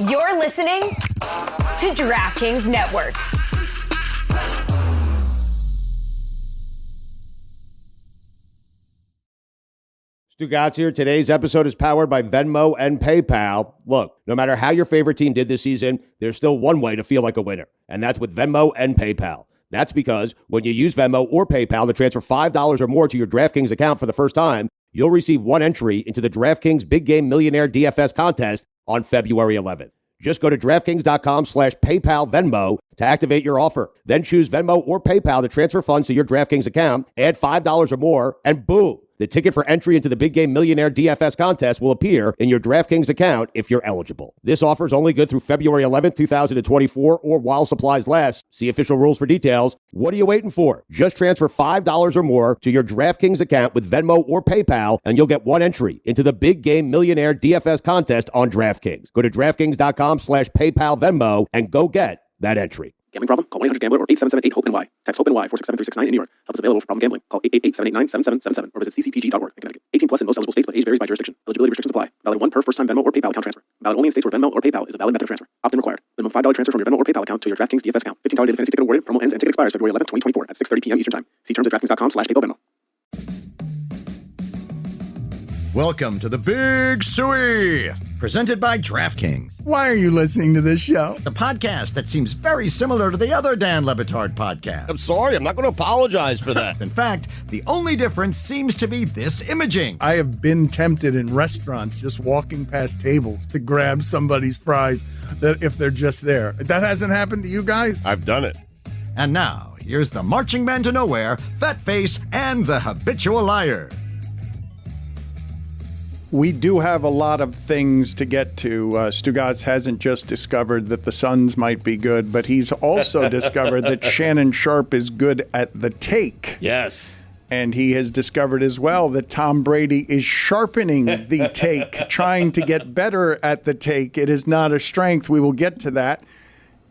You're listening to DraftKings Network. Stugotz here. Today's episode is powered by Venmo and PayPal. Look, no matter how your favorite team did this season, there's still one way to feel like a winner, and that's with Venmo and PayPal. That's because when you use Venmo or PayPal to transfer $5 or more to your DraftKings account for the first time, you'll receive one entry into the DraftKings Big Game Millionaire DFS contest on February 11th. Just go to DraftKings.com/PayPal Venmo to activate your offer. Then choose Venmo or PayPal to transfer funds to your DraftKings account, add $5 or more, and boom! The ticket for entry into the Big Game Millionaire DFS contest will appear in your DraftKings account if you're eligible. This offer is only good through February 11th, 2024, or while supplies last. See official rules for details. What are you waiting for? Just transfer $5 or more to your DraftKings account with Venmo or PayPal, and you'll get one entry into the Big Game Millionaire DFS contest on DraftKings. Go to DraftKings.com/PayPal Venmo and go get that entry. Gambling problem? Call 1-800-GAMBLER or 877-8-HOPE-NY. Text HOPE-NY 467-369 in New York. Help is available for problem gambling. Call 888-789-7777 or visit ccpg.org in Connecticut. 18 plus in most eligible states, but age varies by jurisdiction. Eligibility restrictions apply. Valid one per first-time Venmo or PayPal account transfer. Valid only in states where Venmo or PayPal is a valid method of transfer. Opt-in required. Minimum $5 transfer from your Venmo or PayPal account to your DraftKings DFS account. $15 daily fantasy ticket awarded. Promo ends and ticket expires February 11th, 2024 at 6:30 p.m. Eastern Time. See terms at DraftKings.com/PayPal Venmo. Welcome to the Big Suey, presented by DraftKings, Why are you listening to this show? the podcast that seems very similar to the other Dan Lebitard podcast. I'm sorry, I'm not going to apologize for that. In fact, the only difference seems to be this imaging. I have been tempted in restaurants just walking past tables to grab somebody's fries that if they're just there. That hasn't happened to you guys? I've done it. And now, here's the marching man to nowhere, Fat Face, and the habitual liar. We do have a lot of things to get to. Stugotz hasn't just discovered that the Suns might be good, but he's also discovered that Shannon Sharpe is good at the take. Yes. And he has discovered as well that Tom Brady is sharpening the take, trying to get better at the take. It is not a strength. We will get to that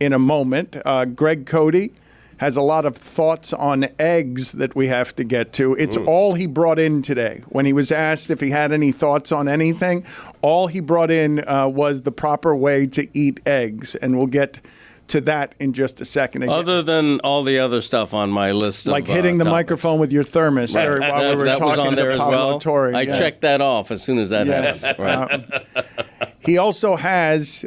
in a moment. Greg Cote has a lot of thoughts on eggs that we have to get to. It's all he brought in today. When he was asked if he had any thoughts on anything, all he brought in was the proper way to eat eggs. And we'll get to that in just a second. Again. Other than all the other stuff on my list, like hitting the microphone with your thermos, right. while we were that talking was on there to as Pablo well. Torre. I checked that off as soon as that happened. Right. He also has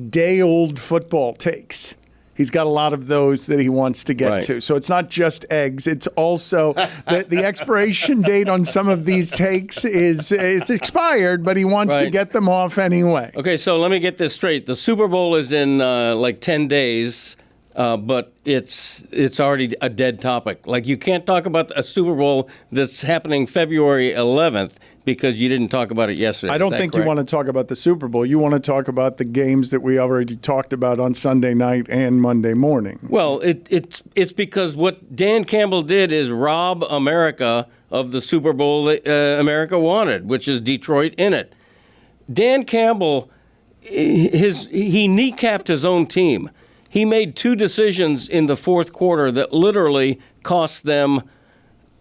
day-old football takes. He's got a lot of those that he wants to get to. So it's not just eggs. It's also the expiration date on some of these takes it's expired, but he wants to get them off anyway. Okay, so let me get this straight. The Super Bowl is in like 10 days, but it's already a dead topic. Like you can't talk about a Super Bowl that's happening February 11th because you didn't talk about it yesterday. I don't think you want to talk about the Super Bowl. You want to talk about the games that we already talked about on Sunday night and Monday morning. Well, it's because what Dan Campbell did is rob America of the Super Bowl that America wanted, which is Detroit in it. Dan Campbell, he kneecapped his own team. He made two decisions in the fourth quarter that literally cost them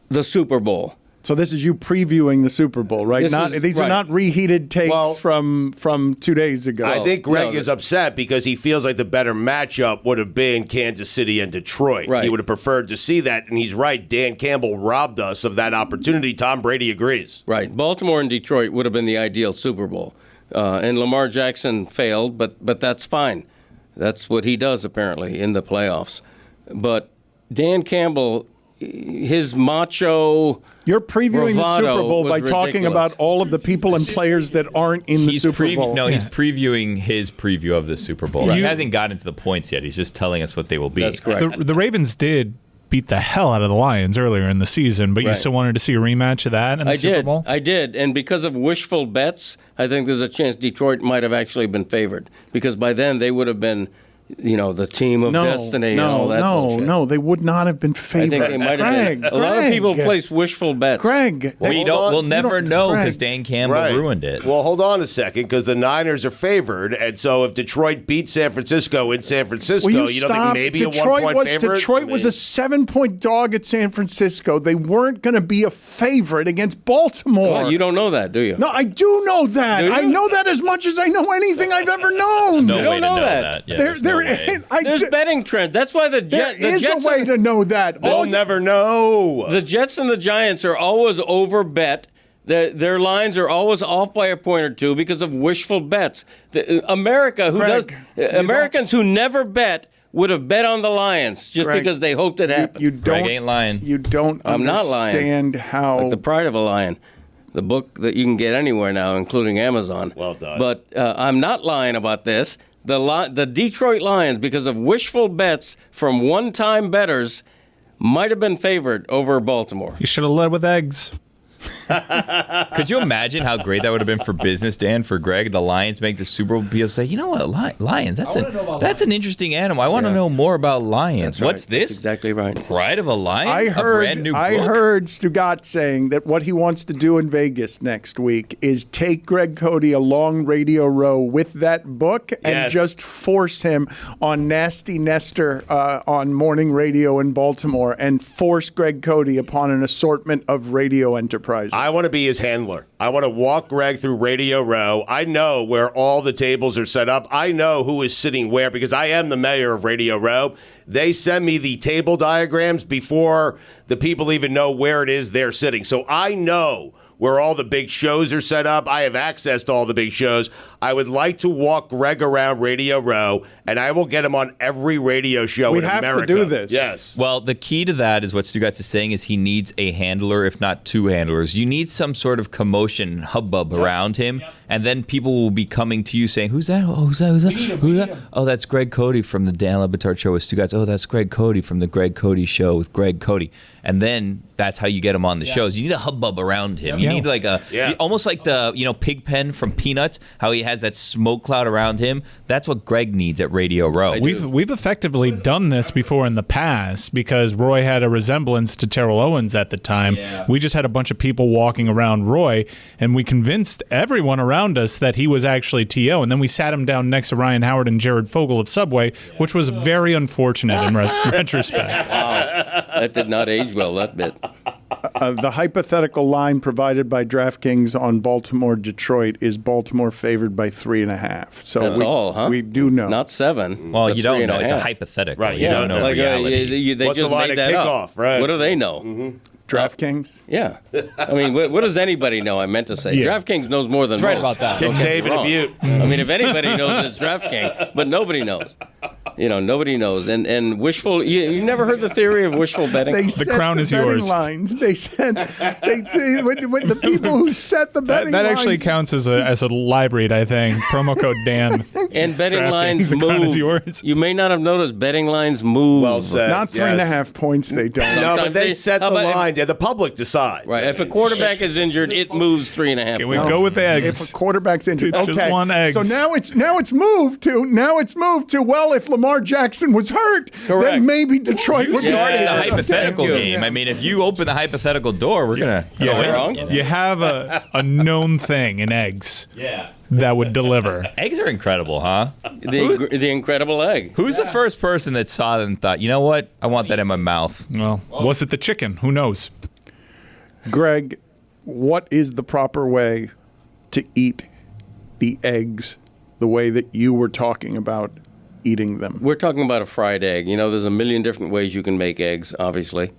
the Super Bowl. So this is you previewing the Super Bowl, right? These are not reheated takes from 2 days ago. I think Greg is upset because he feels like the better matchup would have been Kansas City and Detroit. Right. He would have preferred to see that, and he's right. Dan Campbell robbed us of that opportunity. Tom Brady agrees. Right. Baltimore and Detroit would have been the ideal Super Bowl. And Lamar Jackson failed, but that's fine. That's what he does, apparently, in the playoffs. But Dan Campbell, his macho... You're previewing the Super Bowl by talking about all of the people and players that aren't in the Super Bowl. No, he's previewing his preview of the Super Bowl. He hasn't gotten to the points yet. He's just telling us what they will be. That's correct. The Ravens did beat the hell out of the Lions earlier in the season, but you still wanted to see a rematch of that in the Super Bowl? I did. And because of wishful bets, I think there's a chance Detroit might have actually been favored because by then they would have been the team of destiny and all that bullshit. No, they would not have been favored. I think they might have been. A lot of people place wishful bets. Greg, We'll never know because Dan Campbell ruined it. Well, hold on a second, because the Niners are favored, and so if Detroit beats San Francisco in San Francisco, will you don't think maybe a 1-point favorite? Detroit was a 7-point dog at San Francisco. They weren't going to be a favorite against Baltimore. Well, you don't know that, do you? No, I do know that. Do you? I know that as much as I know anything I've ever known. No You don't way to know know that. that. Yeah, There's There's betting trends. That's why the There is Jets a way to know that. They'll never know. The Jets and the Giants are always over bet. Their lines are always off by a point or two because of wishful bets. Americans who never bet would have bet on the Lions just Greg, because they hoped it happened. You don't. Greg ain't lying. You don't I'm not lying. understand how. Like The Pride of a Lion, the book that you can get anywhere now, including Amazon. Well done. But I'm not lying about this. The Detroit Lions, because of wishful bets from one-time bettors, might have been favored over Baltimore. You should have led with eggs. Could you imagine how great that would have been for business, Dan, for Greg? The Lions make the Super Bowl. People say, you know what, Lions, that's an interesting animal. I want to know more about lions. Right. What's this? That's exactly right. Pride of a Lion? I A brand new book? heard Stugotz saying that what he wants to do in Vegas next week is take Greg Cote along Radio Row with that book and just force him on Nasty Nestor on morning radio in Baltimore and force Greg Cote upon an assortment of radio enterprises. I want to be his handler. I want to walk Greg through Radio Row. I know where all the tables are set up. I know who is sitting where because I am the mayor of Radio Row. They send me the table diagrams before the people even know where it is they're sitting. So I know where all the big shows are set up. I have access to all the big shows. I would like to walk Greg around Radio Row, and I will get him on every radio show in America. We have to do this. Yes. Well, the key to that is what Stugotz is saying is he needs a handler, if not two handlers. You need some sort of commotion, hubbub around him, and then people will be coming to you saying, who's that? Oh, who's that? Who's that? Who's that? Oh, that's Greg Cote from the Dan Batard Show with Stugotz. Oh, that's Greg Cote from the Greg Cote Show with Greg Cote. And then that's how you get him on the shows. You need a hubbub around him. You need like almost like the Pigpen from Peanuts, how he has that smoke cloud around him. That's what Greg needs at Radio Row. We've effectively done this before in the past because Roy had a resemblance to Terrell Owens at the time. Yeah. We just had a bunch of people walking around Roy, and we convinced everyone around us that he was actually T.O., and then we sat him down next to Ryan Howard and Jared Fogle of Subway, which was very unfortunate in retrospect. Wow. That did not age well, that bit. The hypothetical line provided by DraftKings on Baltimore-Detroit is Baltimore favored by 3.5. So That's all, huh? We do know. Not 7. Well, but you don't know. It's a 3.5. hypothetical. Right, You don't know reality. They What's just the line made at that kickoff, up. right? What do they know? Mm-hmm. DraftKings? Yeah. I mean, what does anybody know? I meant to say. Yeah. DraftKings knows more than right most. about that. Don't get me Kick, save, and wrong. Butte. I mean, if anybody knows, it's DraftKings, but nobody knows. Nobody knows. And wishful, you never heard the theory of wishful betting? They set crown the is betting yours. lines. They said when the people who set the betting That lines. actually counts as a live read, I think. Promo code Dan. And betting DraftKings, lines the crown is move. yours. You may not have noticed betting lines move. Well said. Not 3.5 points. They don't. No, but Sometimes they set the how about line. The public decides. Right. If a quarterback is injured, it moves 3.5. Can we go with eggs? If a quarterback's injured, Just okay. want eggs. So now it's moved to well, if Lamar Jackson was hurt, Correct. then maybe Detroit would Starting Yeah. the hypothetical Thank you. game. I mean, if you open the hypothetical door, we're gonna. wrong? You have a known thing in eggs that would deliver. Eggs are incredible, huh? The incredible egg. Who's the first person that saw it and thought, you know what? I want that in my mouth. Well, was it the chicken? Who knows? Greg, what is the proper way to eat the eggs the way that you were talking about eating them? We're talking about a fried egg. There's a million different ways you can make eggs, obviously.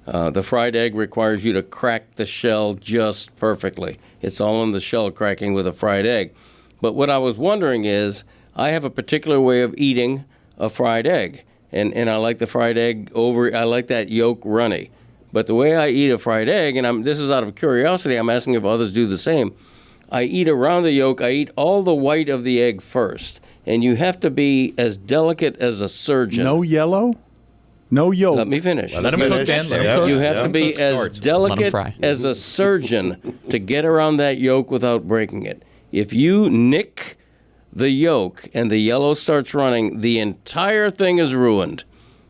The fried egg requires you to crack the shell just perfectly. It's all in the shell cracking with a fried egg. But what I was wondering is, I have a particular way of eating a fried egg. And I like the fried egg I like that yolk runny. But the way I eat a fried egg, and this is out of curiosity, I'm asking if others do the same. I eat around the yolk. I eat all the white of the egg first. And you have to be as delicate as a surgeon. No yellow? No yolk. Let me finish. Let him cook, Dan. Let him cook. You have to be as Let 'em delicate fry. as a surgeon to get around that yolk without breaking it. If you nick the yolk and the yellow starts running, the entire thing is ruined.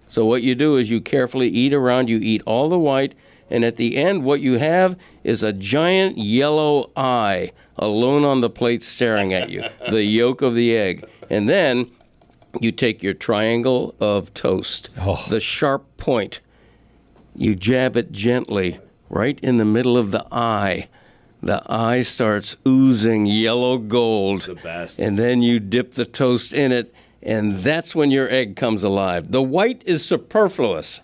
So what you do is you carefully eat around, you eat all the white, and at the end what you have is a giant yellow eye alone on the plate staring at you, the yolk of the egg. And then you take your triangle of toast, the sharp point, you jab it gently right in the middle of the eye. The eye starts oozing yellow gold. The best. And then you dip the toast in it, and that's when your egg comes alive. The white is superfluous.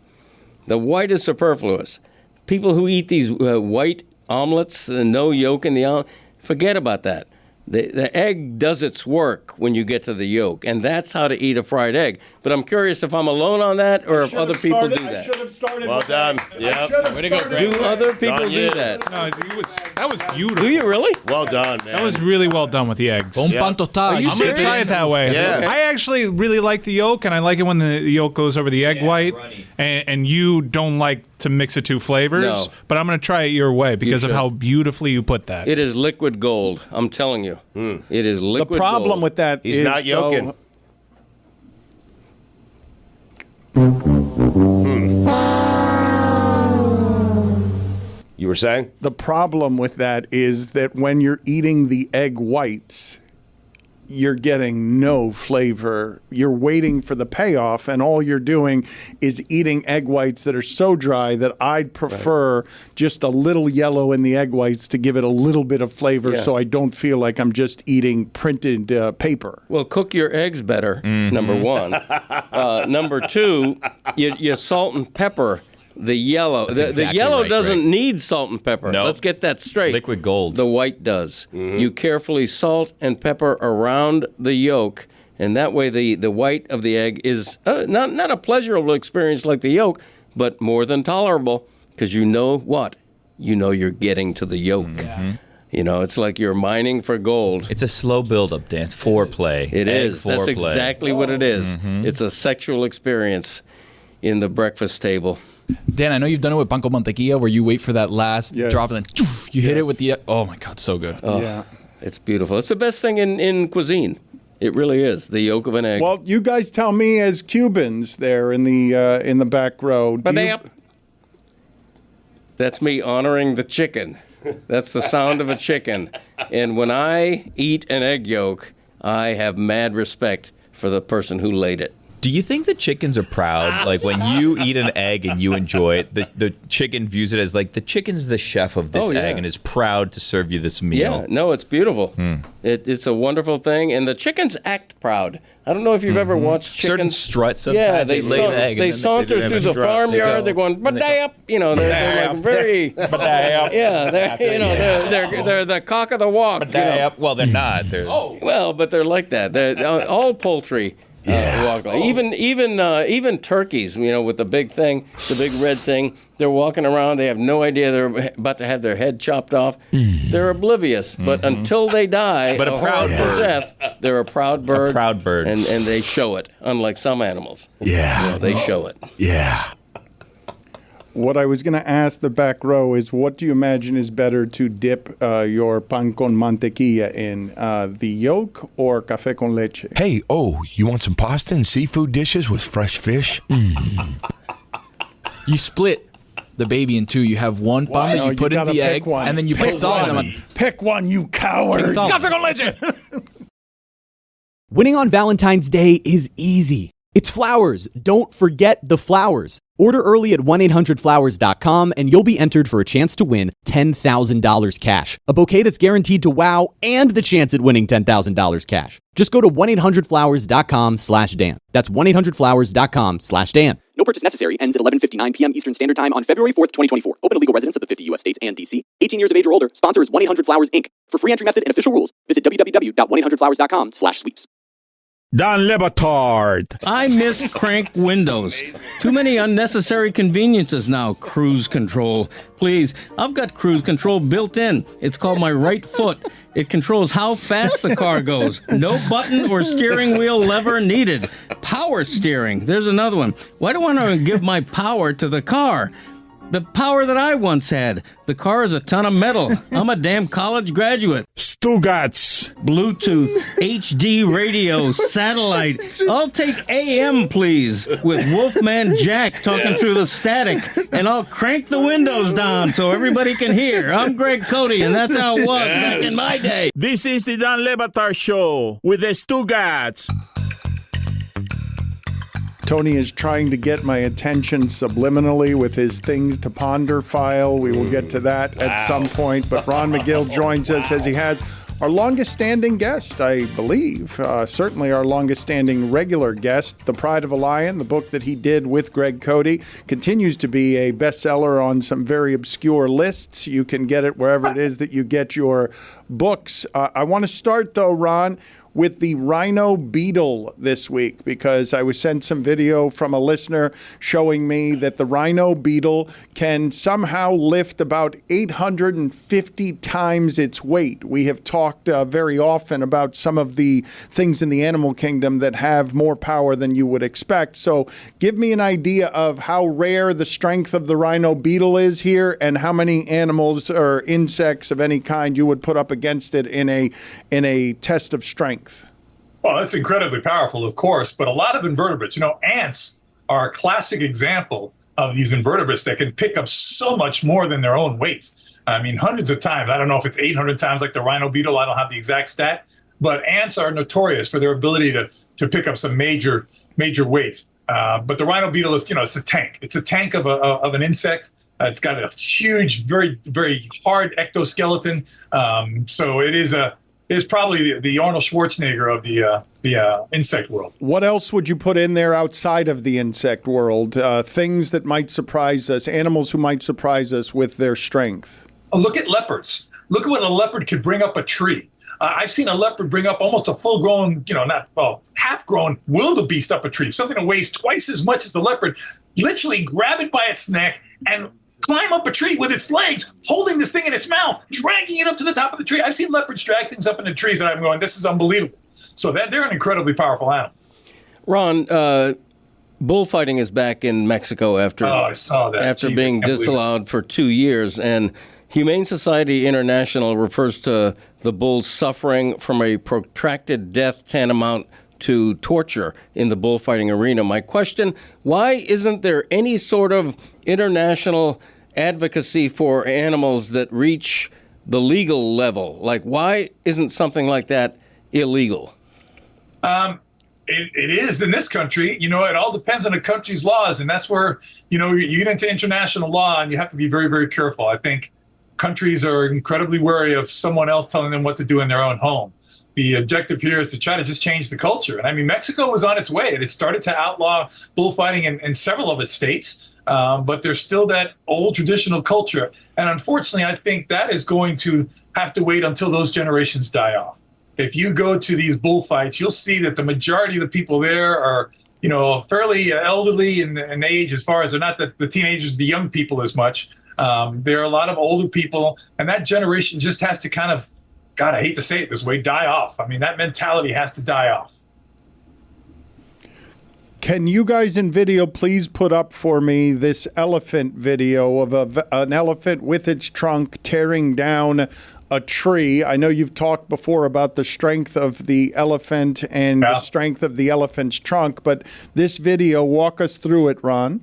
The white is superfluous. People who eat these white omelets and no yolk in the omelet, forget about that. The egg does its work when you get to the yolk, and that's how to eat a fried egg. But I'm curious if I'm alone on that or if other people do that. I should have started. Well done. Yep. Way to go, Greg. Do other people do you. that? No, that was beautiful. Do you really? Well done, man. That was really well done with the eggs. Bon pan total. Are you I'm going to serious? try it that way. Yeah. I actually really like the yolk, and I like it when the yolk goes over the egg white. runny. And you don't like to mix the two flavors, No. but I'm going to try it your way because of should. how beautifully you put that. It is liquid gold. I'm telling you. It is The liquid problem gold. with that He's is, not yoking. You were saying? The problem with that is that when you're eating the egg whites, you're getting no flavor. You're waiting for the payoff, and all you're doing is eating egg whites that are so dry that I'd prefer just a little yellow in the egg whites to give it a little bit of flavor, Yeah. so I don't feel like I'm just eating printed paper. Well, cook your eggs better, number one. Number two, you salt and pepper the yellow. The exactly yellow right, doesn't Greg. need salt and pepper. No. Let's get that straight. Liquid gold. The white does. You carefully salt and pepper around the yolk, and that way the white of the egg is not a pleasurable experience like the yolk, but more than tolerable, because you know what? You know you're getting to the yolk. You know, it's like you're mining for gold. It's a slow build-up dance, foreplay. It Egg is. That's foreplay. exactly what it is. It's a sexual experience in the breakfast table. Dan, I know you've done it with pan con mantequilla, where you wait for that last Yes. drop and then you hit it with the. Oh my God, so good. Yeah. It's beautiful. It's the best thing in cuisine. It really is. The yolk of an egg. Well, you guys tell me, as Cubans there in the back row. do you- That's me honoring the chicken. That's the sound of a chicken. And when I eat an egg yolk, I have mad respect for the person who laid it. Do you think the chickens are proud? Like when you eat an egg and you enjoy it, the chicken views it as like the chicken's the chef of this Oh, yeah. egg and is proud to serve you this meal. Yeah, no, it's beautiful. It's a wonderful thing, and the chickens act proud. I don't know if you've ever watched chickens. Certain strut sometimes Yeah, they lay an egg. They and then saunter they through have a the strut. farmyard. They They're go. going, "Badap," you know. They're like very, yeah. They're the cock of the walk. You know. Well, they're not. They're Well, but they're like that. They're, all poultry walk like. Even turkeys, you know, with the big thing, the big red thing. They're walking around. They have no idea they're about to have their head chopped off. They're oblivious. But until they die, But a proud horrible bird. death, they're a proud bird. A proud bird. And they show it, unlike some animals. Yeah. You know, they show it. Yeah. What I was going to ask the back row is, what do you imagine is better to dip your pan con mantequilla in, the yolk or café con leche? Hey, you want some pasta and seafood dishes with fresh fish? You split the baby in two. You have one pan that No, you put in gotta the pick egg, one. and then you Pick put salt in one. them. Pick one, you coward. Café con leche. Winning on Valentine's Day is easy. It's flowers. Don't forget the flowers. Order early at 1-800-Flowers.com and you'll be entered for a chance to win $10,000 cash. A bouquet that's guaranteed to wow and the chance at winning $10,000 cash. Just go to 1-800-Flowers.com/Dan. That's 1-800-Flowers.com/Dan. No purchase necessary. Ends at 11:59 p.m. Eastern Standard Time on February 4th, 2024. Open to legal residents of the 50 U.S. states and D.C. 18 years of age or older. Sponsor is 1-800-Flowers, Inc. For free entry method and official rules, visit www.1800flowers.com/sweeps. Don Le Batard. I miss crank windows. Too many unnecessary conveniences now. Cruise control. Please, I've got cruise control built in. It's called my right foot. It controls how fast the car goes. No button or steering wheel lever needed. Power steering. There's another one. Why do I want to give my power to the car? The power that I once had. The car is a ton of metal. I'm a damn college graduate. Stugotz. Bluetooth, HD radio, satellite. I'll take AM, please, with Wolfman Jack talking through the static, and I'll crank the windows down so everybody can hear. I'm Greg Cote, and that's how it was back in my day. This is the Dan Batard Show with the Stugotz. Tony is trying to get my attention subliminally with his Things to Ponder file. We will get to that at some point. But Ron Magill joins us as he has our longest-standing guest, I believe. Certainly our longest-standing regular guest, The Pride of a Lion, the book that he did with Greg Cote, continues to be a bestseller on some very obscure lists. You can get it wherever it is that you get your books. I want to start, though, Ron, with the rhino beetle this week, because I was sent some video from a listener showing me that the rhino beetle can somehow lift about 850 times its weight. We have talked very often about some of the things in the animal kingdom that have more power than you would expect. So give me an idea of how rare the strength of the rhino beetle is here, and how many animals or insects of any kind you would put up against it in a test of strength. Well, that's incredibly powerful, of course, but a lot of invertebrates, ants are a classic example of these invertebrates that can pick up so much more than their own weight. I mean, hundreds of times. I don't know if it's 800 times like the rhino beetle. I don't have the exact stat, but ants are notorious for their ability to pick up some major weight. But the rhino beetle is, it's a tank. It's a tank of an insect. It's got a huge, very, very hard ectoskeleton. So it is probably the Arnold Schwarzenegger of the insect world. What else would you put in there outside of the insect world? Things that might surprise us, animals who might surprise us with their strength. Look at leopards. Look at what a leopard could bring up a tree. I've seen a leopard bring up almost a full-grown, half-grown wildebeest up a tree, something that weighs twice as much as the leopard, literally grab it by its neck and climb up a tree with its legs, holding this thing in its mouth, dragging it up to the top of the tree. I've seen leopards drag things up into trees, and I'm going, this is unbelievable. So they're an incredibly powerful animal. Ron, bullfighting is back in Mexico after I saw that. After being disallowed for 2 years, and Humane Society International refers to the bulls suffering from a protracted death tantamount to torture in the bullfighting arena. My question, why isn't there any sort of international advocacy for animals that reach the legal level? Like, why isn't something like that illegal? It is in this country. It all depends on the country's laws, and that's where, you get into international law, and you have to be very, very careful. I think countries are incredibly wary of someone else telling them what to do in their own home. The objective here is to try to just change the culture. And I mean, Mexico was on its way. It had started to outlaw bullfighting in several of its states, but there's still that old traditional culture. And unfortunately, I think that is going to have to wait until those generations die off. If you go to these bullfights, you'll see that the majority of the people there are, fairly elderly in age, as far as they're not the teenagers, the young people as much. There are a lot of older people, and that generation just has to kind of, God, I hate to say it this way, die off. I mean, that mentality has to die off. Can you guys in video please put up for me this elephant video of an elephant with its trunk tearing down a tree? I know you've talked before about the strength of the elephant and the strength of the elephant's trunk, but this video, walk us through it, Ron.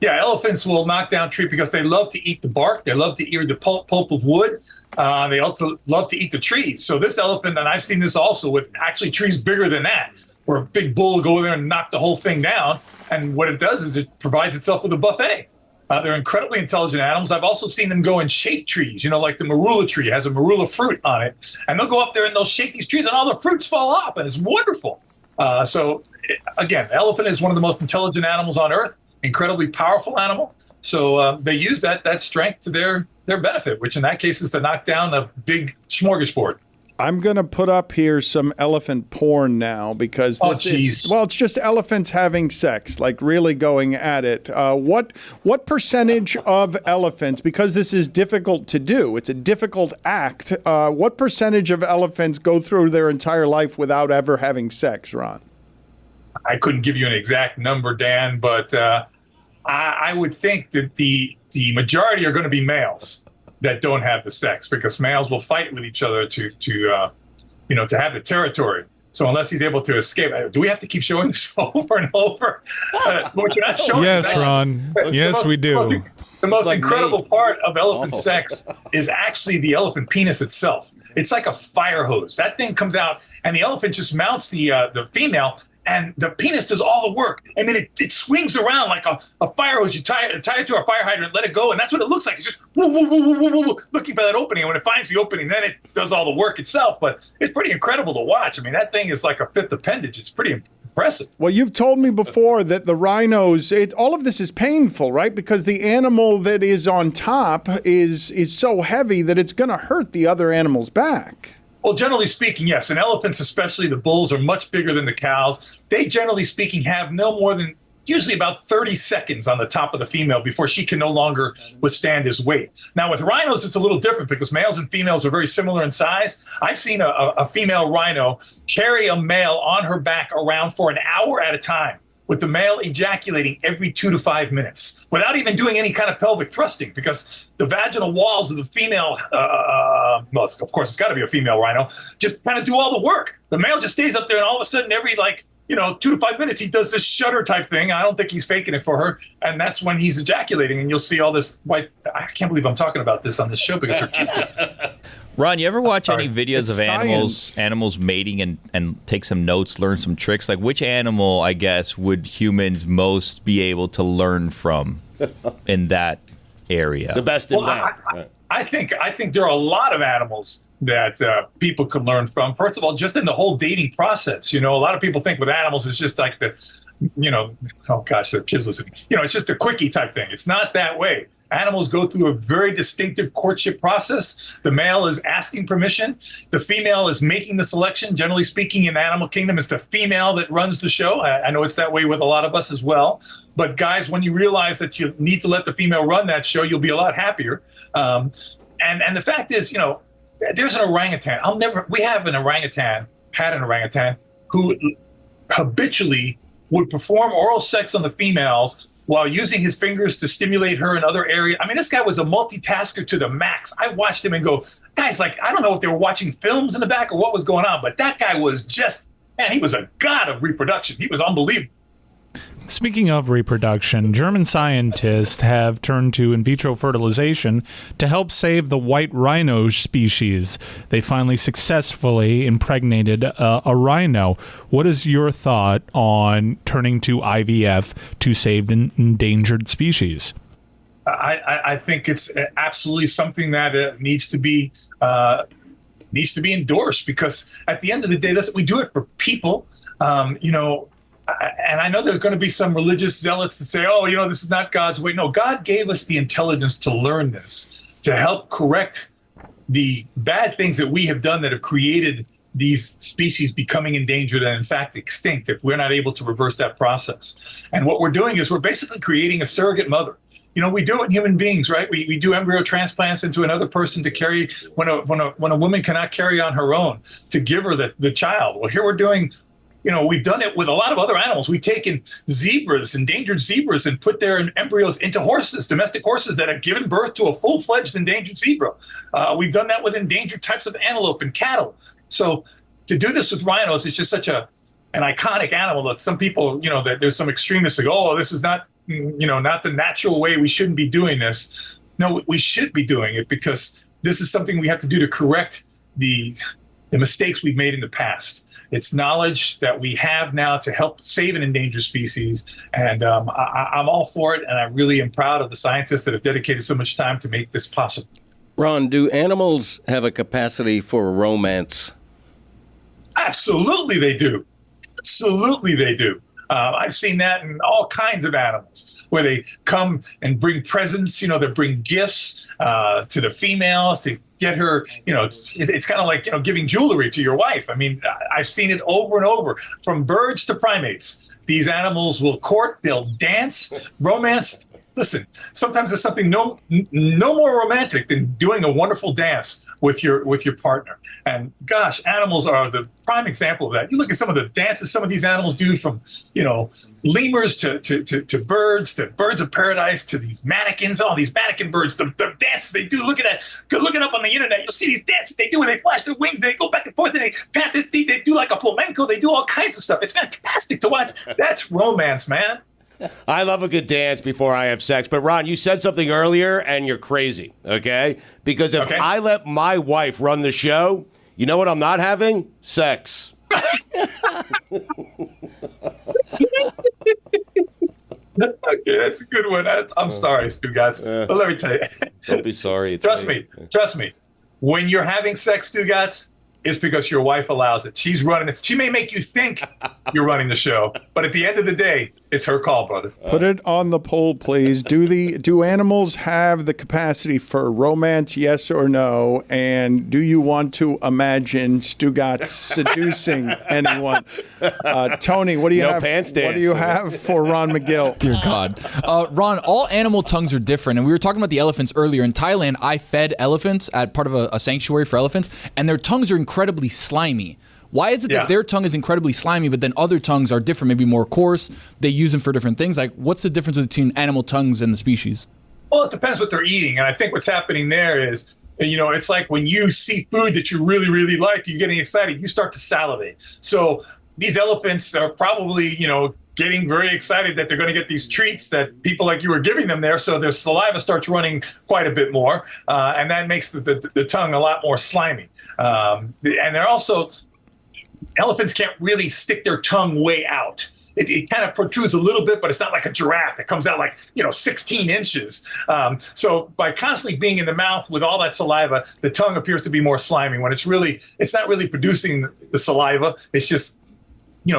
Yeah, elephants will knock down tree because they love to eat the bark. They love to eat the pulp of wood. They also love to eat the trees. So this elephant, and I've seen this also with actually trees bigger than that, where a big bull will go in there and knock the whole thing down. And what it does is it provides itself with a buffet. They're incredibly intelligent animals. I've also seen them go and shake trees, like the marula tree has a marula fruit on it. And they'll go up there and they'll shake these trees and all the fruits fall off, and it's wonderful. Again, the elephant is one of the most intelligent animals on Earth. Incredibly powerful animal. So they use that strength to their benefit, which in that case is to knock down a big smorgasbord. I'm going to put up here some elephant porn now because it's just elephants having sex, like really going at it. What percentage of elephants, because this is difficult to do, it's a difficult act, what percentage of elephants go through their entire life without ever having sex, Ron? I couldn't give you an exact number, Dan, but I would think that the majority are going to be males that don't have the sex, because males will fight with each other to have the territory. So unless he's able to escape, do we have to keep showing this over and over? What you're not showing. Yes, Ron. Yes, we do. The most incredible part of elephant sex is actually the elephant penis itself. It's like a fire hose. That thing comes out, and the elephant just mounts the female, and the penis does all the work. I mean, it swings around like a fire hose. You tie it to a fire hydrant, let it go, and that's what it looks like. It's just woo, woo, woo, woo, woo, woo, looking for that opening. And when it finds the opening, then it does all the work itself. But it's pretty incredible to watch. I mean, that thing is like a fifth appendage. It's pretty impressive. Well, you've told me before that the rhinos, all of this is painful, right? Because the animal that is on top is so heavy that it's going to hurt the other animal's back. Well, generally speaking, yes. And elephants, especially the bulls, are much bigger than the cows. They, generally speaking, have no more than usually about 30 seconds on the top of the female before she can no longer withstand his weight. Now, with rhinos, it's a little different because males and females are very similar in size. I've seen a female rhino carry a male on her back around for an hour at a time, with the male ejaculating every 2 to 5 minutes without even doing any kind of pelvic thrusting, because the vaginal walls of the female, well, of course, it's got to be a female rhino, just kind of do all the work. The male just stays up there, and all of a sudden, every 2 to 5 minutes, he does this shudder type thing. I don't think he's faking it for her. And that's when he's ejaculating, and you'll see all this white. I can't believe I'm talking about this on this show because her kids. Ron, you ever watch any videos It's of animals mating and take some notes, learn some tricks? Like, which animal, I guess, would humans most be able to learn from in that area? The best in that. I think there are a lot of animals that people could learn from. First of all, just in the whole dating process, a lot of people think with animals it's just like oh gosh, their kids listening. It's just a quickie type thing. It's not that way. Animals go through a very distinctive courtship process. The male is asking permission. The female is making the selection. Generally speaking, in the animal kingdom, it's the female that runs the show. I know it's that way with a lot of us as well. But guys, when you realize that you need to let the female run that show, you'll be a lot happier. And the fact is, there's an orangutan. We had an orangutan who habitually would perform oral sex on the females while using his fingers to stimulate her in other areas. I mean, this guy was a multitasker to the max. I watched him and go, guys, I don't know if they were watching films in the back or what was going on, but that guy was he was a god of reproduction. He was unbelievable. Speaking of reproduction, German scientists have turned to in vitro fertilization to help save the white rhino species. They finally successfully impregnated a rhino. What is your thought on turning to IVF to save an endangered species? I think it's absolutely something that needs to be endorsed, because at the end of the day, we do it for people. And I know there's going to be some religious zealots that say, this is not God's way. No, God gave us the intelligence to learn this, to help correct the bad things that we have done that have created these species becoming endangered and, in fact, extinct if we're not able to reverse that process. And what we're doing is we're basically creating a surrogate mother. We do it in human beings, right? We do embryo transplants into another person to carry when a woman cannot carry on her own, to give her the child. Well, here we're doing. We've done it with a lot of other animals. We've taken zebras, endangered zebras, and put their embryos into horses, domestic horses that have given birth to a full-fledged endangered zebra. We've done that with endangered types of antelope and cattle. So to do this with rhinos is just such an iconic animal that some people, there's some extremists that go, this is not, not the natural way. We shouldn't be doing this. No, we should be doing it because this is something we have to do to correct the mistakes we've made in the past. It's knowledge that we have now to help save an endangered species. And I'm all for it. And I really am proud of the scientists that have dedicated so much time to make this possible. Ron, do animals have a capacity for romance? Absolutely they do. Absolutely they do. I've seen that in all kinds of animals where they come and bring presents, they bring gifts to the females to get her, it's kind of like, giving jewelry to your wife. I mean, I've seen it over and over, from birds to primates. These animals will court, they'll dance, romance. Listen, sometimes there's something no more romantic than doing a wonderful dance with your partner. And gosh, animals are the prime example of that. You look at some of the dances some of these animals do, from lemurs to birds, to birds of paradise, to these mannequins. All these mannequin birds, the dances they do. Look at that. Go look it up on the internet. You'll see these dances they do, and they flash their wings, they go back and forth, and they pat their feet. They do like a flamenco. They do all kinds of stuff. It's fantastic to watch. That's romance, man. I love a good dance before I have sex. But, Ron, you said something earlier, and you're crazy, okay? Because if I let my wife run the show, you know what I'm not having? Sex. Okay, that's a good one. I'm sorry, Stugotz, but let me tell you. Don't be sorry. Trust me. When you're having sex, Stugotz, it's because your wife allows it. She's running it. She may make you think you're running the show, but at the end of the day, it's her call, brother. Put it on the poll, please. Do animals have the capacity for romance, yes or no? And do you want to imagine Stugotz seducing anyone? Tony, what do you have? Pants dance. What do you have for Ron Magill? Dear God. Ron, all animal tongues are different. And we were talking about the elephants earlier. In Thailand, I fed elephants at part of a sanctuary for elephants, and their tongues are incredibly slimy. Why is it that their tongue is incredibly slimy, but then other tongues are different, maybe more coarse? They use them for different things. Like, what's the difference between animal tongues and the species? Well, it depends what they're eating. And I think what's happening there is, it's like when you see food that you really, really like, you're getting excited, you start to salivate. So these elephants are probably, getting very excited that they're going to get these treats that people like you are giving them there. So their saliva starts running quite a bit more. And that makes the tongue a lot more slimy. And they're also, elephants can't really stick their tongue way out. It kind of protrudes a little bit, but it's not like a giraffe that comes out like, 16 inches. So by constantly being in the mouth with all that saliva, the tongue appears to be more slimy when it's not really producing the saliva. It's just,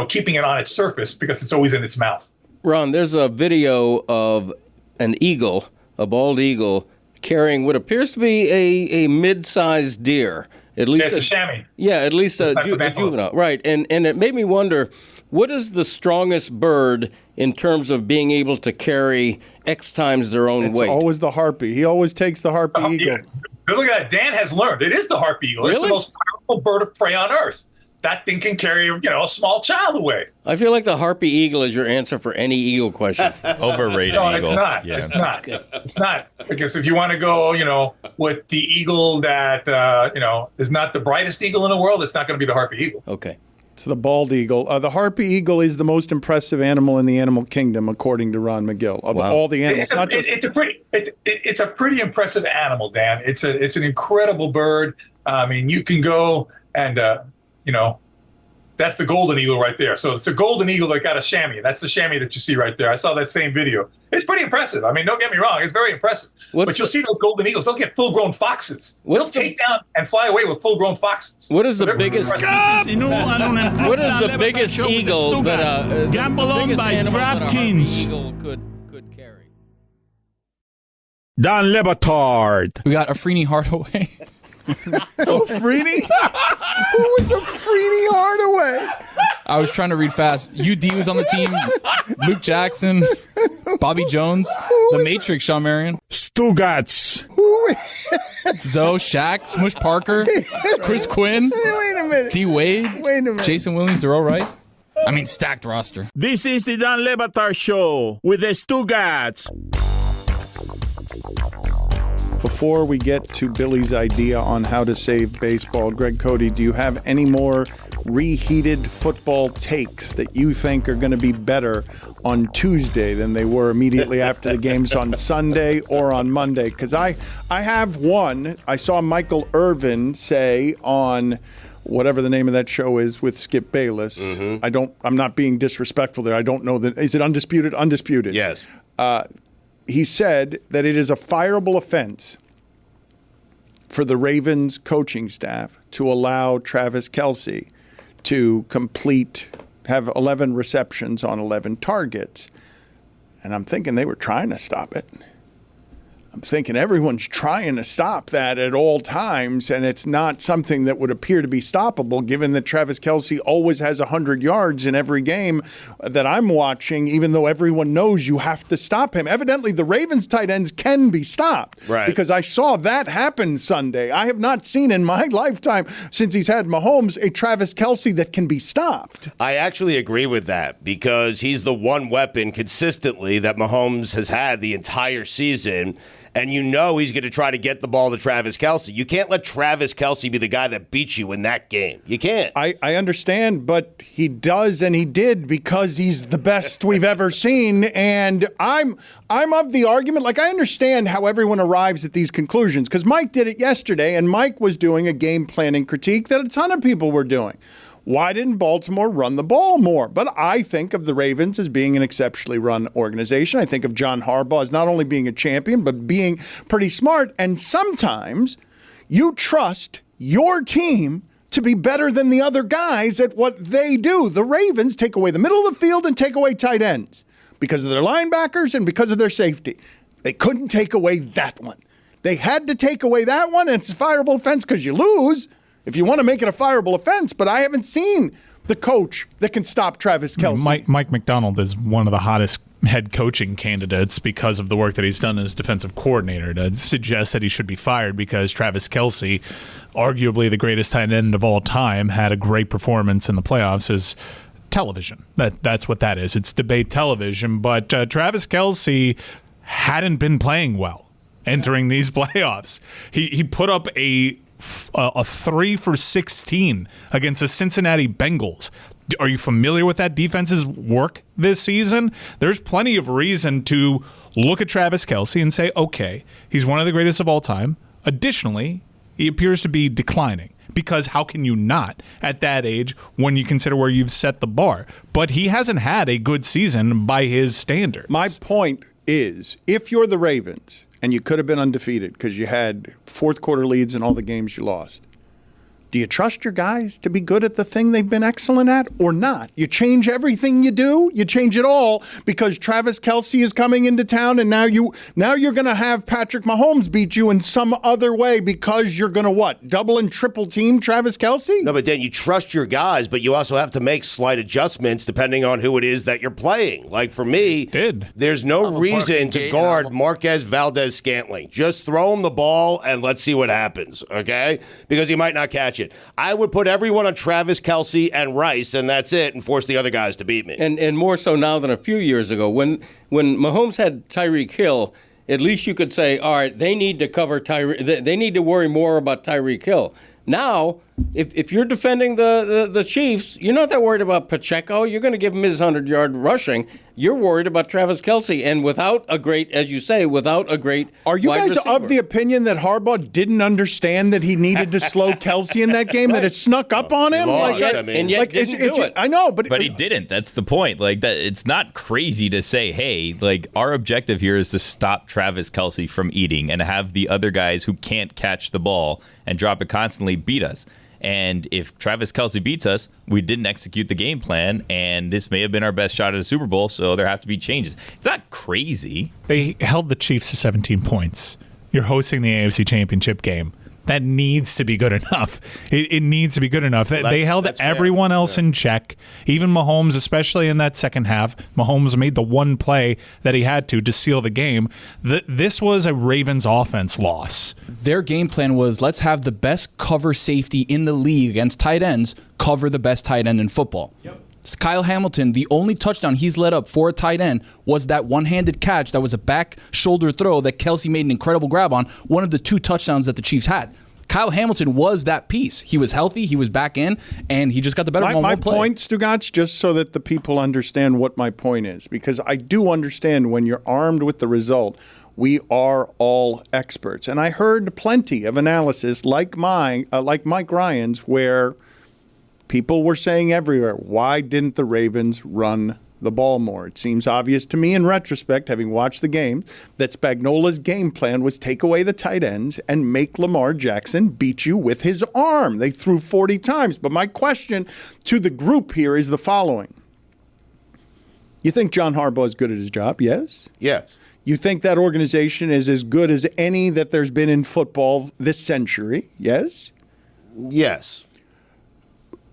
keeping it on its surface because it's always in its mouth. Ron, there's a video of an eagle, a bald eagle, carrying what appears to be a mid-sized deer. At least it's a chamois. Yeah, at least a juvenile. Right, and it made me wonder, what is the strongest bird in terms of being able to carry X times their own weight? It's always the harpy. He always takes the harpy eagle. Yeah. Look at that. Dan has learned. It is the harpy eagle. Really? It's the most powerful bird of prey on Earth. That thing can carry, a small child away. I feel like the harpy eagle is your answer for any eagle question. Overrated no, eagle. It's not. Yeah. It's not. It's not. Because if you want to go, with the eagle that, is not the brightest eagle in the world, it's not going to be the harpy eagle. Okay. It's the bald eagle. The harpy eagle is the most impressive animal in the animal kingdom, according to Ron Magill. Of all the animals, it's a pretty impressive animal, Dan. It's an incredible bird. I mean, you can go and that's the golden eagle right there. So it's a golden eagle that got a chamois. That's the chamois that you see right there. I saw that same video. It's pretty impressive. I mean, don't get me wrong. It's very impressive. But you'll see those golden eagles. They'll get full-grown foxes. They'll take down and fly away with full-grown foxes. What is the biggest? What is the biggest eagle that Gamble on by DraftKings. Eagle could carry? Dan Le Batard. We got Afrini Hardaway. Afrini? Who was Afrini Hardaway? I was trying to read fast. UD was on the team. Luke Jackson. Bobby Jones. The Matrix, Shawn Marion. Stugotz. Zoe, Shaq, Smush Parker. Chris Quinn. Wait a minute. D. Wade. Wait a minute. Jason Williams, Darrell Wright. I mean, stacked roster. This is the Dan Le Batard Show with the Stugotz. Before we get to Billy's idea on how to save baseball, Greg Cote, do you have any more reheated football takes that you think are going to be better on Tuesday than they were immediately after the games on Sunday or on Monday? Because I have one. I saw Michael Irvin say on whatever the name of that show is with Skip Bayless. Mm-hmm. I'm not being disrespectful there. I don't know that. Is it Undisputed? Undisputed. Yes. He said that it is a fireable offense for the Ravens coaching staff to allow Travis Kelce to have 11 receptions on 11 targets. And I'm thinking they were trying to stop it. I'm thinking everyone's trying to stop that at all times, and it's not something that would appear to be stoppable, given that Travis Kelce always has 100 yards in every game that I'm watching, even though everyone knows you have to stop him. Evidently, the Ravens tight ends can be stopped, right? Because I saw that happen Sunday. I have not seen in my lifetime, since he's had Mahomes, a Travis Kelce that can be stopped. I actually agree with that because he's the one weapon consistently that Mahomes has had the entire season. And you know he's going to try to get the ball to Travis Kelce. You can't let Travis Kelce be the guy that beats you in that game. You can't. I understand, but he does, and he did because he's the best we've ever seen. And I'm of the argument, like I understand how everyone arrives at these conclusions because Mike did it yesterday, and Mike was doing a game planning critique that a ton of people were doing. Why didn't Baltimore run the ball more? But I think of the Ravens as being an exceptionally run organization. I think of John Harbaugh as not only being a champion, but being pretty smart. And sometimes you trust your team to be better than the other guys at what they do. The Ravens take away the middle of the field and take away tight ends because of their linebackers and because of their safety. They couldn't take away that one. They had to take away that one, and it's a fireable offense because you lose if you want to make it a fireable offense, but I haven't seen the coach that can stop Travis Kelce. Mike McDonald is one of the hottest head coaching candidates because of the work that he's done as defensive coordinator to suggest that he should be fired because Travis Kelce, arguably the greatest tight end of all time, had a great performance in the playoffs as television. That's what that is. It's debate television, but Travis Kelce hadn't been playing well entering these playoffs. He put up a 3 for 16 against the Cincinnati Bengals. Are you familiar with that defense's work this season? There's plenty of reason to look at Travis Kelce and say, okay, he's one of the greatest of all time. Additionally, he appears to be declining because how can you not at that age when you consider where you've set the bar? But he hasn't had a good season by his standards. My point is, if you're the Ravens, and you could have been undefeated because you had fourth quarter leads in all the games you lost, do you trust your guys to be good at the thing they've been excellent at or not? You change everything you do. You change it all because Travis Kelce is coming into town, and now you're going to have Patrick Mahomes beat you in some other way because you're going to what? Double and triple team Travis Kelce? No, but then you trust your guys, but you also have to make slight adjustments depending on who it is that you're playing. Like for me, there's no reason to guard Marquez Valdez-Scantling. Just throw him the ball and let's see what happens, okay? Because he might not catch it. I would put everyone on Travis Kelce and Rice, and that's it, and force the other guys to beat me. And more so now than a few years ago. When Mahomes had Tyreek Hill, at least you could say, all right, they need to cover Tyreek. They need to worry more about Tyreek Hill. Now, if you're defending the Chiefs, you're not that worried about Pacheco. You're going to give him his 100-yard rushing. You're worried about Travis Kelce. And without a great, as you say, Are you guys receiver. of the opinion that Harbaugh didn't understand that he needed to slow Kelce in that game, that it snuck up on him? And yet didn't do it. I know, but he didn't. That's the point. Like that, it's not crazy to say, hey, like our objective here is to stop Travis Kelce from eating and have the other guys who can't catch the ball and drop it constantly beat us. And if Travis Kelce beats us, we didn't execute the game plan, and this may have been our best shot at a Super Bowl, so there have to be changes. It's not crazy. They held the Chiefs to 17 points. You're hosting the AFC Championship game. That needs to be good enough. It needs to be good enough. They held everyone else in check, even Mahomes, especially in that second half. Mahomes made the one play that he had to seal the game. This was a Ravens offense loss. Their game plan was, let's have the best cover safety in the league against tight ends cover the best tight end in football. Yep. Kyle Hamilton, the only touchdown he's led up for a tight end was that one-handed catch that was a back shoulder throw that Kelce made an incredible grab on, one of the 2 touchdowns that the Chiefs had. Kyle Hamilton was that piece. He was healthy, he was back in, and he just got the better one. My point, Stugotz, just so that the people understand what my point is, because I do understand when you're armed with the result, we are all experts. And I heard plenty of analysis like Mike Ryan's where people were saying everywhere, why didn't the Ravens run the ball more? It seems obvious to me in retrospect, having watched the game, that Spagnuolo's game plan was take away the tight ends and make Lamar Jackson beat you with his arm. They threw 40 times. But my question to the group here is the following. You think John Harbaugh is good at his job? Yes? Yes. You think that organization is as good as any that there's been in football this century, yes? Yes.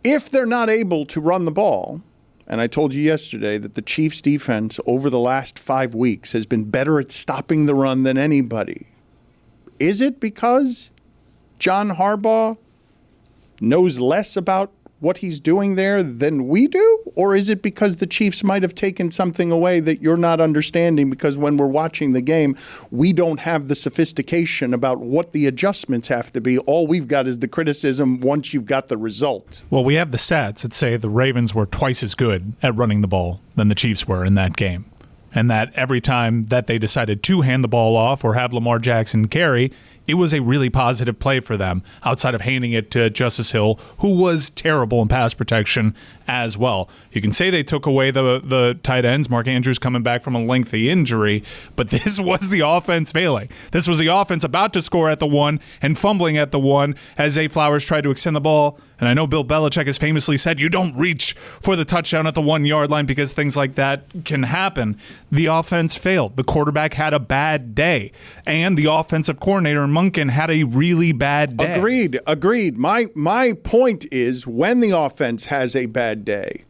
If they're not able to run the ball, and I told you yesterday that the Chiefs' defense over the last 5 weeks has been better at stopping the run than anybody, is it because John Harbaugh knows less about what he's doing there than we do? Or is it because the Chiefs might have taken something away that you're not understanding, because when we're watching the game, we don't have the sophistication about what the adjustments have to be. All we've got is the criticism once you've got the results. Well, we have the stats that say the Ravens were twice as good at running the ball than the Chiefs were in that game. And that every time that they decided to hand the ball off or have Lamar Jackson carry, it was a really positive play for them, outside of handing it to Justice Hill, who was terrible in pass protection as well. You can say they took away the tight ends, Mark Andrews coming back from a lengthy injury, but this was the offense failing. This was the offense about to score at the 1 and fumbling at the 1 as Zay Flowers tried to extend the ball. And I know Bill Belichick has famously said, you don't reach for the touchdown at the 1 yard line because things like that can happen. The offense failed. The quarterback had a bad day. And the offensive coordinator, Munkin, had a really bad day. Agreed. My point is, when the offense has a bad day,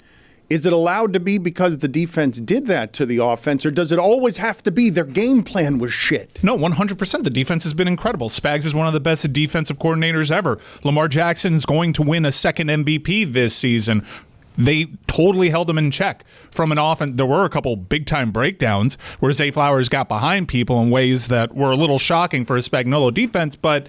is it allowed to be because the defense did that to the offense, or does it always have to be their game plan was shit? No, 100%. The defense has been incredible. Spags is one of the best defensive coordinators ever. Lamar Jackson is going to win a second MVP this season. They totally held him in check from an offense. There were a couple big-time breakdowns where Zay Flowers got behind people in ways that were a little shocking for a Spagnuolo defense, but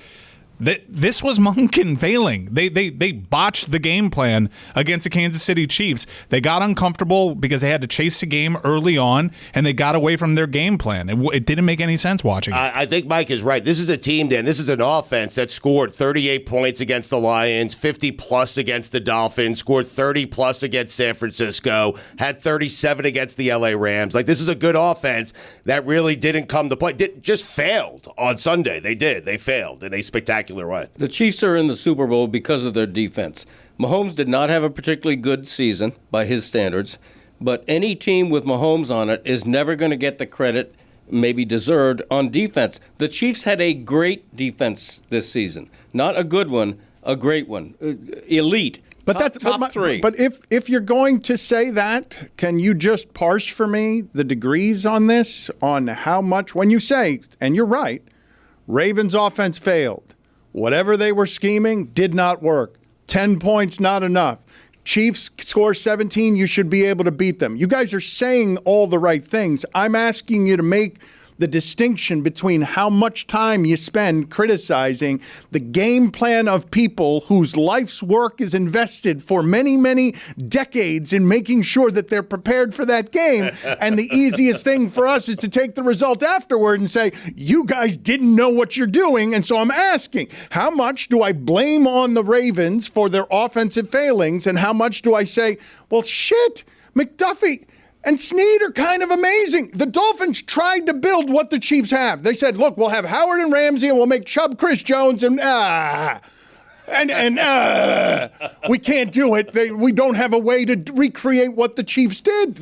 this was Munkin failing. They botched the game plan against the Kansas City Chiefs. They got uncomfortable because they had to chase the game early on, and they got away from their game plan. It didn't make any sense watching it. I think Mike is right. This is a team, Dan. This is an offense that scored 38 points against the Lions, 50-plus against the Dolphins, scored 30-plus against San Francisco, had 37 against the L.A. Rams. Like, this is a good offense that really didn't come to play. Just failed on Sunday. They did. They failed in a spectacular way. The Chiefs are in the Super Bowl because of their defense. Mahomes did not have a particularly good season by his standards, but any team with Mahomes on it is never going to get the credit maybe deserved on defense. The Chiefs had a great defense this season. Not a good one, a great one. Elite. But top three. But if you're going to say that, can you just parse for me the degrees on this, on how much, when you say, and you're right, Ravens offense failed. Whatever they were scheming did not work. 10 points, not enough. Chiefs score 17, you should be able to beat them. You guys are saying all the right things. I'm asking you to make the distinction between how much time you spend criticizing the game plan of people whose life's work is invested for many, many decades in making sure that they're prepared for that game. And the easiest thing for us is to take the result afterward and say, you guys didn't know what you're doing. And so I'm asking, how much do I blame on the Ravens for their offensive failings? And how much do I say, well, shit, McDuffie and Snead are kind of amazing. The Dolphins tried to build what the Chiefs have. They said, look, we'll have Howard and Ramsey, and we'll make Chubb Chris Jones, and we can't do it. We don't have a way to recreate what the Chiefs did.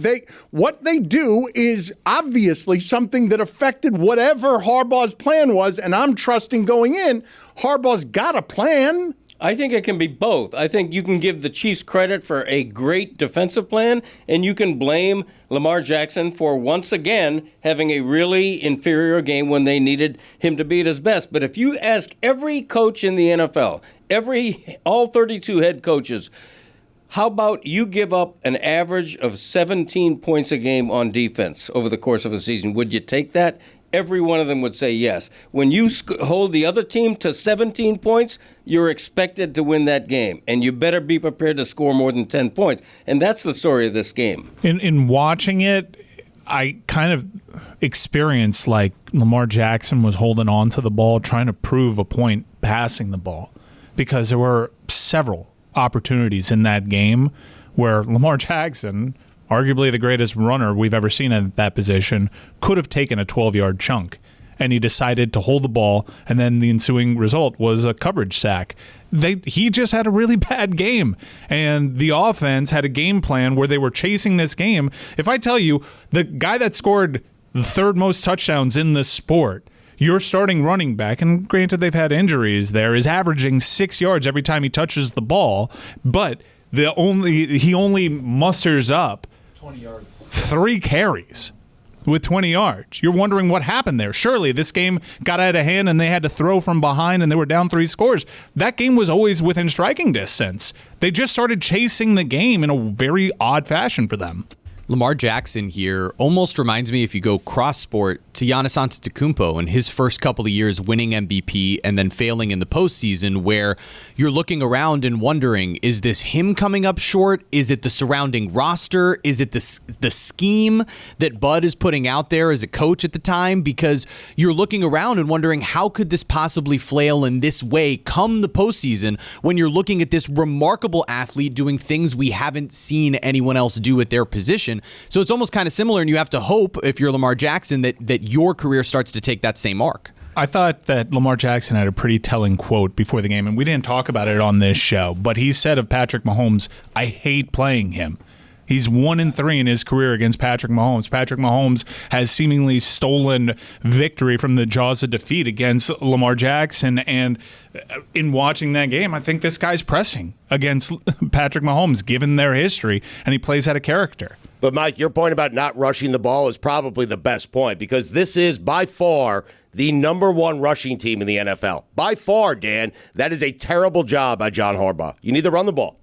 What they do is obviously something that affected whatever Harbaugh's plan was, and I'm trusting going in, Harbaugh's got a plan. I think it can be both. I think you can give the Chiefs credit for a great defensive plan, and you can blame Lamar Jackson for once again having a really inferior game when they needed him to be at his best. But if you ask every coach in the NFL, all 32 head coaches, how about you give up an average of 17 points a game on defense over the course of a season? Would you take that? Every one of them would say yes. When you hold the other team to 17 points, you're expected to win that game, and you better be prepared to score more than 10 points. And that's the story of this game. In watching it, I kind of experienced like Lamar Jackson was holding on to the ball, trying to prove a point passing the ball, because there were several opportunities in that game where Lamar Jackson, arguably the greatest runner we've ever seen in that position, could have taken a 12-yard chunk. And he decided to hold the ball, and then the ensuing result was a coverage sack. He just had a really bad game, and the offense had a game plan where they were chasing this game. If I tell you, the guy that scored the third most touchdowns in the sport. Your starting running back, and granted they've had injuries there, is averaging 6 yards every time he touches the ball, but he only musters up 20 yards. 3 carries with 20 yards. You're wondering what happened there. Surely this game got out of hand and they had to throw from behind and they were down 3 scores. That game was always within striking distance. They just started chasing the game in a very odd fashion for them. Lamar Jackson here almost reminds me, if you go cross-sport, to Giannis Antetokounmpo in his first couple of years winning MVP and then failing in the postseason, where you're looking around and wondering, is this him coming up short? Is it the surrounding roster? Is it the scheme that Bud is putting out there as a coach at the time? Because you're looking around and wondering, how could this possibly flail in this way come the postseason when you're looking at this remarkable athlete doing things we haven't seen anyone else do at their position? So it's almost kind of similar, and you have to hope, if you're Lamar Jackson, that your career starts to take that same arc. I thought that Lamar Jackson had a pretty telling quote before the game, and we didn't talk about it on this show, but he said of Patrick Mahomes, "I hate playing him." He's 1-3 in his career against Patrick Mahomes. Patrick Mahomes has seemingly stolen victory from the jaws of defeat against Lamar Jackson. And in watching that game, I think this guy's pressing against Patrick Mahomes, given their history, and he plays out of character. But, Mike, your point about not rushing the ball is probably the best point, because this is by far the number 1 rushing team in the NFL. By far, Dan. That is a terrible job by John Harbaugh. You need to run the ball.